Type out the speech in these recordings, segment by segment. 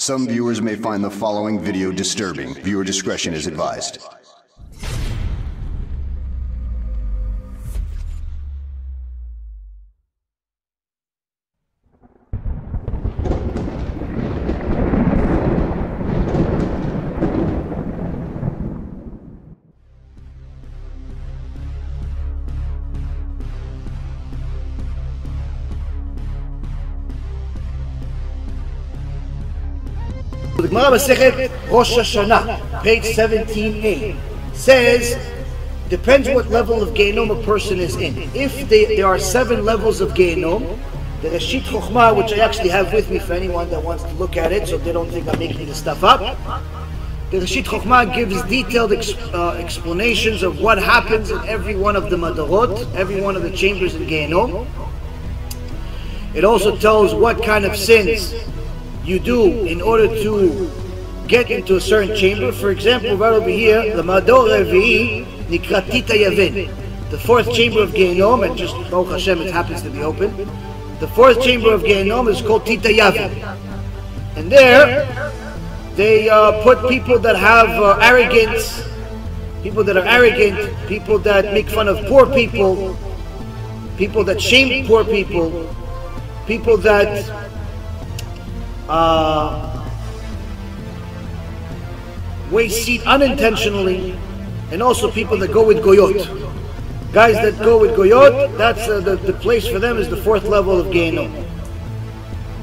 Some viewers may find the following video disturbing. Viewer discretion is advised. The Gemara Masechet Rosh Hashanah, page 17a, says, depends what level of Ginnom a person is in. If there are 7 levels of Ginnom, the Reshit Chokhmah, which I actually have with me for anyone that wants to look at it, so they don't think I'm making this stuff up. The Reshit Chokhmah gives detailed explanations of what happens in every one of the Madarot, every one of the chambers in Ginnom. It also tells what kind of sins you do in order to get into a certain chamber. For example, right over here, the Mador Revi'i Nikra Tita Yavin, the 4th chamber of Ginnom, and just Baruch Hashem it happens to be open. The 4th chamber of Ginnom is called Tita Yavin, and there they put people that have arrogance, people that are arrogant, people that make fun of poor people, people that shame poor people, people that waste seed unintentionally, and also people that go with goyot. Guys that go with goyot, that's the place for them is the 4th level of Ginnom.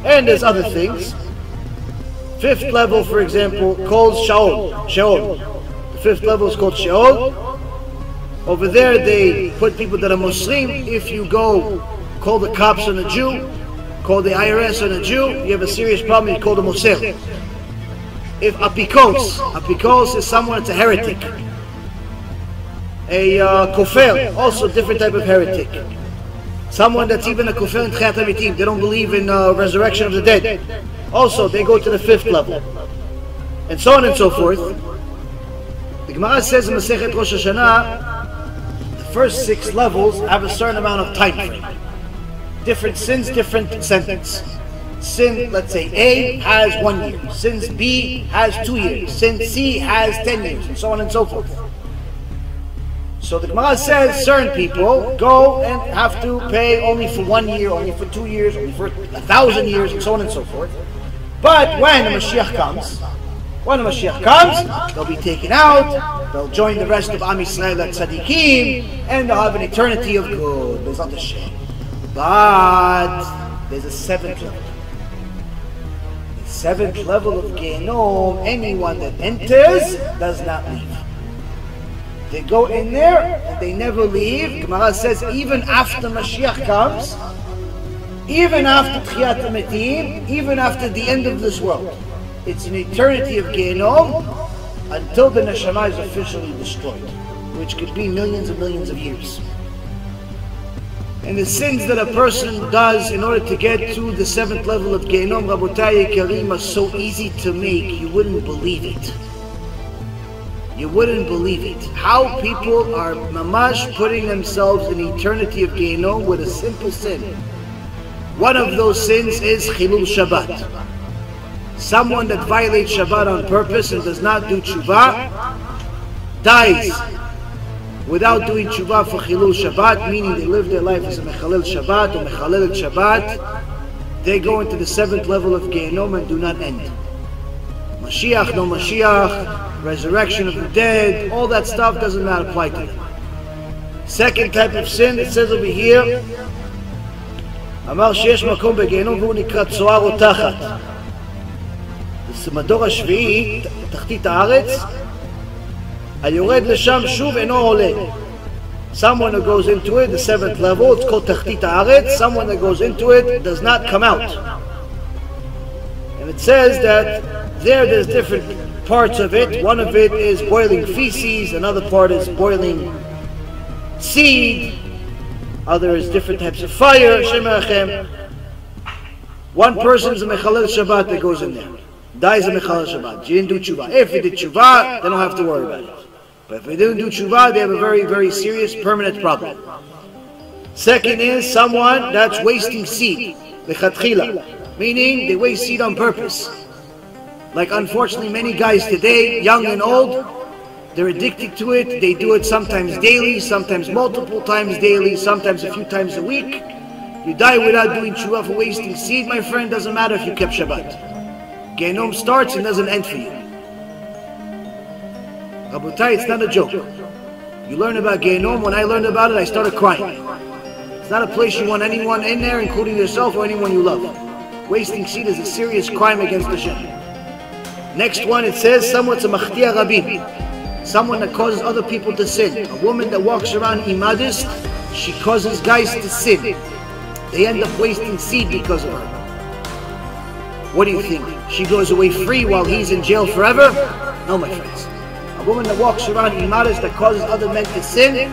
And there's other things. 5th level, for example, called Sheol. The 5th level is called Sheol. Over there they put people that are Muslim. If you go call the cops on a Jew, call the IRS on a Jew, you have a serious problem, you call the Moser. If Apikos is someone that's a heretic. A Kofel, also a different type of heretic. Someone that's even a Kofel in Tchiyat HaMetim, they don't believe in resurrection of the dead. Also, they go to the 5th level. And so on and so forth. The Gemara says in Masechet Rosh Hashanah, the first 6 levels have a certain amount of time frame. Different sins, different sentence. Sin, let's say A has 1 year. Sin B has 2 years. Sin C has 10 years, and so on and so forth. So the Gemara says certain people go and have to pay only for 1 year, only for 2 years, only for 1,000 years, and so on and so forth. But when the Mashiach comes, they'll be taken out, they'll join the rest of Am Yisrael at Tzadikim, and they'll have an eternity of good. Bezrat Hashem. But there's a 7th level. The 7th level of Ginnom, anyone that enters does not leave. They go in there and they never leave. Gemara says even after Mashiach comes, even after Tchiyat HaMetim, even after the end of this world, it's an eternity of Ginnom until the Neshama is officially destroyed, which could be millions and millions of years. And the sins that a person does in order to get to the 7th level of Ginnom, Rabotai Yekarim, are so easy to make, you wouldn't believe it. You wouldn't believe it. How people are mamash putting themselves in the eternity of Ginnom with a simple sin. One of those sins is Chilul Shabbat. Someone that violates Shabbat on purpose and does not do tshuva dies without doing tshuva for Chilul Shabbat, meaning they live their life as a Mechalel Shabbat or Mechalel Shabbat. They go into the 7th level of Ginnom and do not end. Mashiach, no Mashiach, resurrection of the dead, all that stuff doesn't not apply to them. Second type of sin, it says over here, אמר שיש מקום בגיהנום והוא נקרא צוהר או תחת. זה מדור השביעי, תחתית הארץ, היורד לשם שוב אינו עולה. Someone who goes into it, the 7th level, it's called תחתית הארץ. Someone that goes into it does not come out. And it says that there's different parts of it. One of it is boiling feces, another part is boiling seed, other is different types of fire. One person's a Mechalel Shabbat that goes in there, dies a Mechalel Shabbat. You didn't do tshuva. If you did tshuva, they don't have to worry about it. But if they didn't do tshuva, they have a very, very serious, permanent problem. Second is someone that's wasting seed, lechatchila, meaning they waste seed on purpose. Like unfortunately many guys today, young and old, they're addicted to it. They do it sometimes daily, sometimes multiple times daily, sometimes a few times a week. You die without doing tshuva for wasting seed, my friend, doesn't matter if you kept Shabbat. גיהנום starts and doesn't end for you. Rabotai, it's not a joke. You learn about גיהנום. When I learned about it, I started crying. It's not a place you want anyone in there, including yourself or anyone you love. Wasting seed is a serious crime against Hashem. Next one, it says, someone that causes other people to sin. A woman that walks around immodest, she causes guys to sin. They end up wasting seed because of her. What do you think? She goes away free while he's in jail forever? No, my friends. A woman that walks around immodest, that causes other men to sin,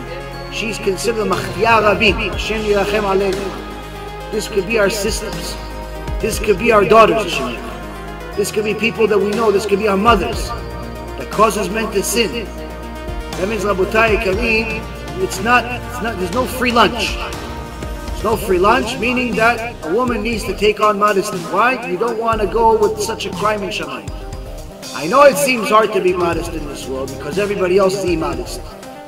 she's considered machtia rabim. Hashem yirachem aleinu. This could be our sisters. This could be our daughters. This could be people that we know. This could be our mothers. That causes men to sin. That means, Rabotai Karim, there's no free lunch. There's no free lunch, meaning that a woman needs to take on modesty. Why? You don't want to go with such a crime in Shamayim. I know it seems hard to be modest in this world because everybody else is immodest.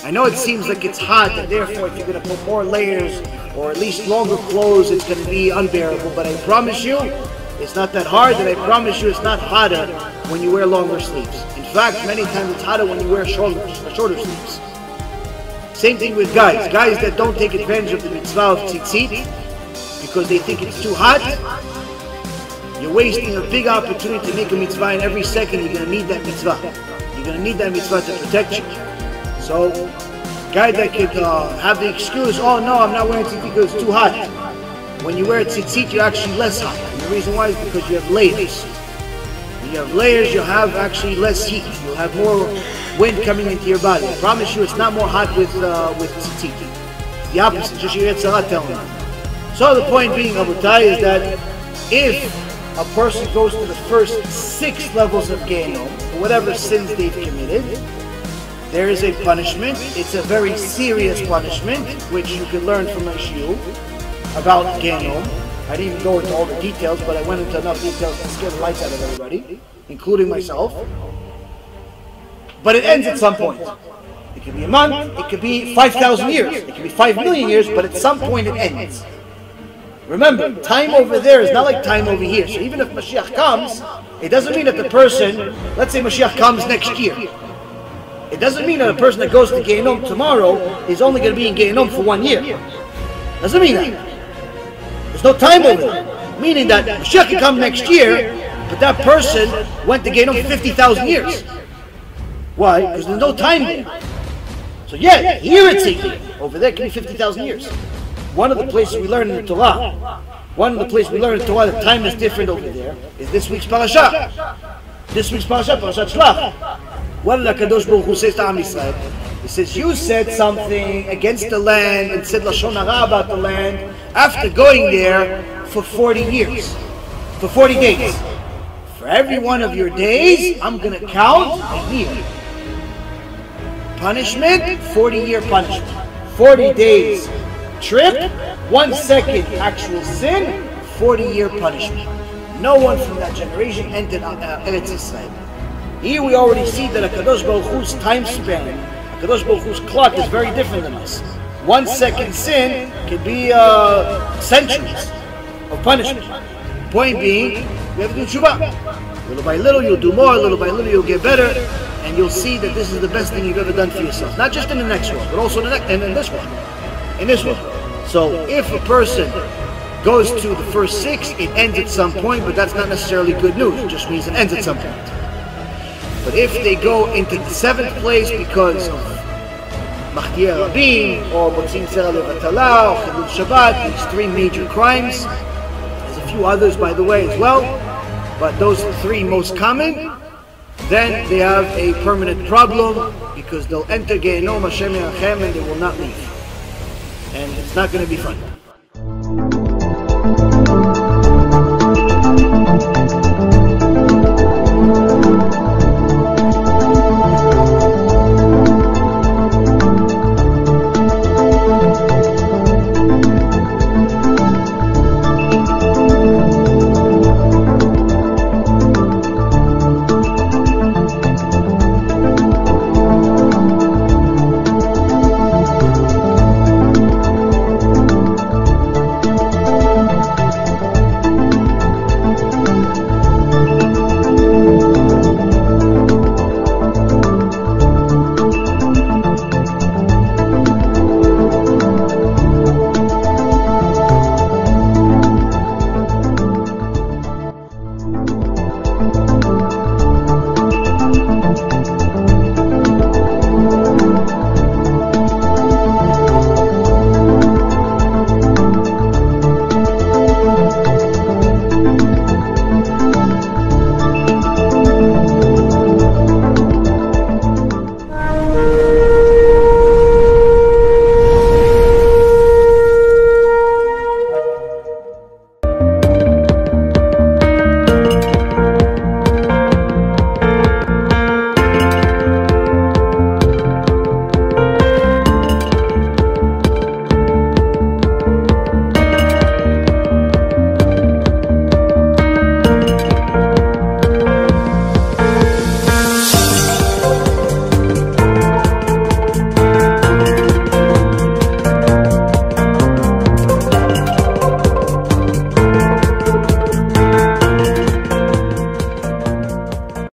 I know it seems like it's hot, and therefore if you're going to put more layers or at least longer clothes, it's going to be unbearable. But I promise you, it's not that hard, and I promise you it's not hotter when you wear longer sleeves. In fact, many times it's hotter when you wear shorter sleeves. Same thing with guys. Guys that don't take advantage of the mitzvah of tzitzit because they think it's too hot, you're wasting a big opportunity to make a mitzvah, and every second you're going to need that mitzvah. You're going to need that mitzvah to protect you. So, guy that could have the excuse, oh no, I'm not wearing tzitzit because it's too hot. When you wear tzitzit, you're actually less hot. And the reason why is because you have layers. When you have layers, you'll have actually less heat. You'll have more wind coming into your body. I promise you, it's not more hot with tzitzit. The opposite, just your Azarat telling you. So the point being, Rabotai, is that if a person goes to the first 6 levels of גיהנום, for whatever sins they've committed, there is a punishment. It's a very serious punishment, which you can learn from my shiur about גיהנום. I didn't even go into all the details, but I went into enough details to scare the lights out of everybody, including myself. But it ends at some point. It could be a month, it could be 5,000 years, it could be 5 million years, but at some point it ends. Remember, time over there is not like time over here. So even if Mashiach comes, it doesn't mean that the person, let's say Mashiach comes next year, it doesn't mean that a person that goes to גיהנום tomorrow is only going to be in גיהנום for 1 year. Doesn't mean that. There's no time over there. Meaning that Mashiach can come next year, but that person went to גיהנום for 50,000 years. Why? Because there's no time there. So yeah, here it's a year. Over there it can be 50,000 years. One of the places we learn in the Torah, that time is different over there, is this week's parasha. This week's parasha, Parashat Shlach. What did HaKadosh Baruch Hu say to Am Yisrael? He says, you said something against the land and said Lashon Hara about the land after going there for 40 years, for 40 days. For every one of your days, I'm going to count a year. Punishment, 40-year punishment. 40 days trip, 1 second actual sin, 40-year punishment. No one from that generation entered Eretz Israel. Here we already see that HaKadosh Baruch Hu's time span, HaKadosh Baruch Hu's clock is very different than us. 1 second sin could be centuries of punishment. Point being, we have to do tshuva. Little by little you'll do more, little by little you'll get better, and you'll see that this is the best thing you've ever done for yourself. Not just in the next one, but also in this one. In this one. So if a person goes to the first 6, it ends at some point, but that's not necessarily good news. It just means it ends at some point. But if they go into the 7th place because of Machtia Rabim, or Motzin Tzera Levatala, or Chilul Shabbat, these 3 major crimes, there's a few others by the way as well, but those 3 most common, then they have a permanent problem because they'll enter גיהנום, Hashem Yirachem, and they will not leave. And it's not going to be fun.